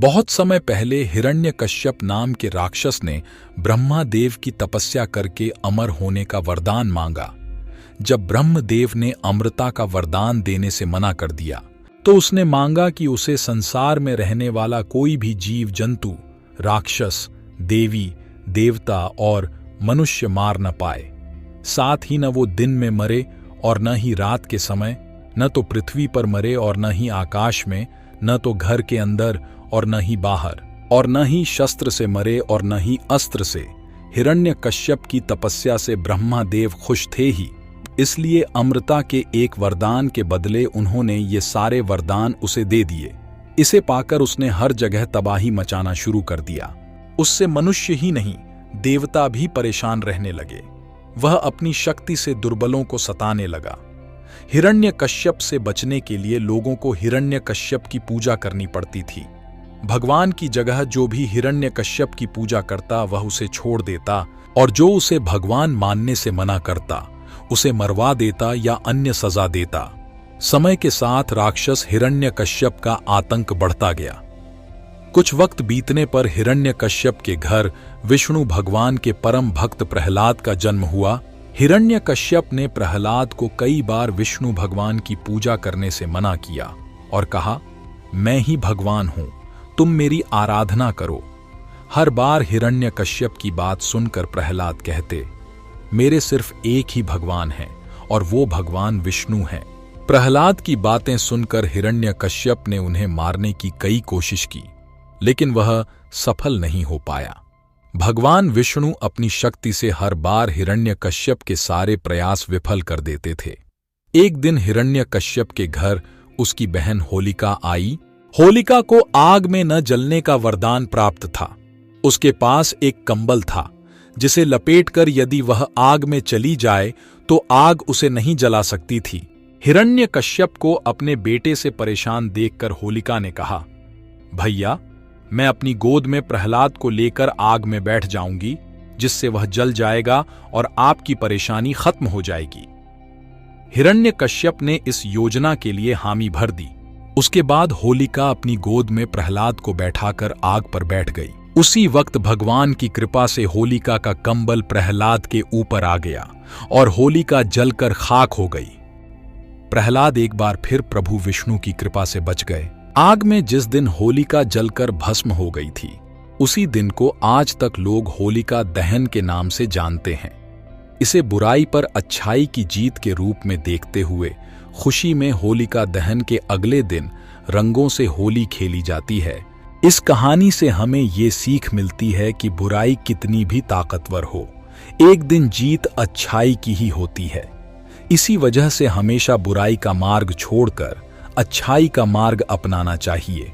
बहुत समय पहले हिरण्यकश्यप नाम के राक्षस ने ब्रह्मादेव की तपस्या करके अमर होने का वरदान मांगा। जब ब्रह्मदेव ने अमरता का वरदान देने से मना कर दिया तो उसने मांगा कि उसे संसार में रहने वाला कोई भी जीव जंतु, राक्षस, देवी, देवता और मनुष्य मार न पाए। साथ ही न वो दिन में मरे और न ही रात के समय, न तो पृथ्वी पर मरे और न ही आकाश में, न तो घर के अंदर और न ही बाहर, और न ही शस्त्र से मरे और न ही अस्त्र से। हिरण्यकश्यप की तपस्या से ब्रह्मादेव खुश थे ही, इसलिए अमृता के एक वरदान के बदले उन्होंने ये सारे वरदान उसे दे दिए। इसे पाकर उसने हर जगह तबाही मचाना शुरू कर दिया। उससे मनुष्य ही नहीं, देवता भी परेशान रहने लगे। वह अपनी शक्ति से दुर्बलों को सताने लगा। हिरण्यकश्यप से बचने के लिए लोगों को हिरण्यकश्यप की पूजा करनी पड़ती थी। भगवान की जगह जो भी हिरण्यकश्यप की पूजा करता वह उसे छोड़ देता, और जो उसे भगवान मानने से मना करता उसे मरवा देता या अन्य सजा देता। समय के साथ राक्षस हिरण्यकश्यप का आतंक बढ़ता गया। कुछ वक्त बीतने पर हिरण्यकश्यप के घर विष्णु भगवान के परम भक्त प्रहलाद का जन्म हुआ। हिरण्यकश्यप ने प्रहलाद को कई बार विष्णु भगवान की पूजा करने से मना किया और कहा, मैं ही भगवान हूं, तुम मेरी आराधना करो। हर बार हिरण्यकश्यप की बात सुनकर प्रहलाद कहते, मेरे सिर्फ एक ही भगवान है और वो भगवान विष्णु है। प्रहलाद की बातें सुनकर हिरण्यकश्यप ने उन्हें मारने की कई कोशिश की, लेकिन वह सफल नहीं हो पाया। भगवान विष्णु अपनी शक्ति से हर बार हिरण्यकश्यप के सारे प्रयास विफल कर देते थे। एक दिन हिरण्यकश्यप के घर उसकी बहन होलिका आई। होलिका को आग में न जलने का वरदान प्राप्त था। उसके पास एक कंबल था जिसे लपेटकर यदि वह आग में चली जाए तो आग उसे नहीं जला सकती थी। हिरण्यकश्यप को अपने बेटे से परेशान देखकर होलिका ने कहा, भैया, मैं अपनी गोद में प्रहलाद को लेकर आग में बैठ जाऊंगी, जिससे वह जल जाएगा और आपकी परेशानी खत्म हो जाएगी। हिरण्यकश्यप ने इस योजना के लिए हामी भर दी। उसके बाद होलिका अपनी गोद में प्रहलाद को बैठाकर आग पर बैठ गई। उसी वक्त भगवान की कृपा से होलिका का कंबल प्रहलाद के ऊपर आ गया और होलिका जलकर खाक हो गई। प्रहलाद एक बार फिर प्रभु विष्णु की कृपा से बच गए। आग में जिस दिन होलिका जलकर भस्म हो गई थी, उसी दिन को आज तक लोग होलिका दहन के नाम से जानते हैं। इसे बुराई पर अच्छाई की जीत के रूप में देखते हुए खुशी में होलिका दहन के अगले दिन रंगों से होली खेली जाती है। इस कहानी से हमें ये सीख मिलती है कि बुराई कितनी भी ताकतवर हो, एक दिन जीत अच्छाई की ही होती है। इसी वजह से हमेशा बुराई का मार्ग छोड़कर अच्छाई का मार्ग अपनाना चाहिए।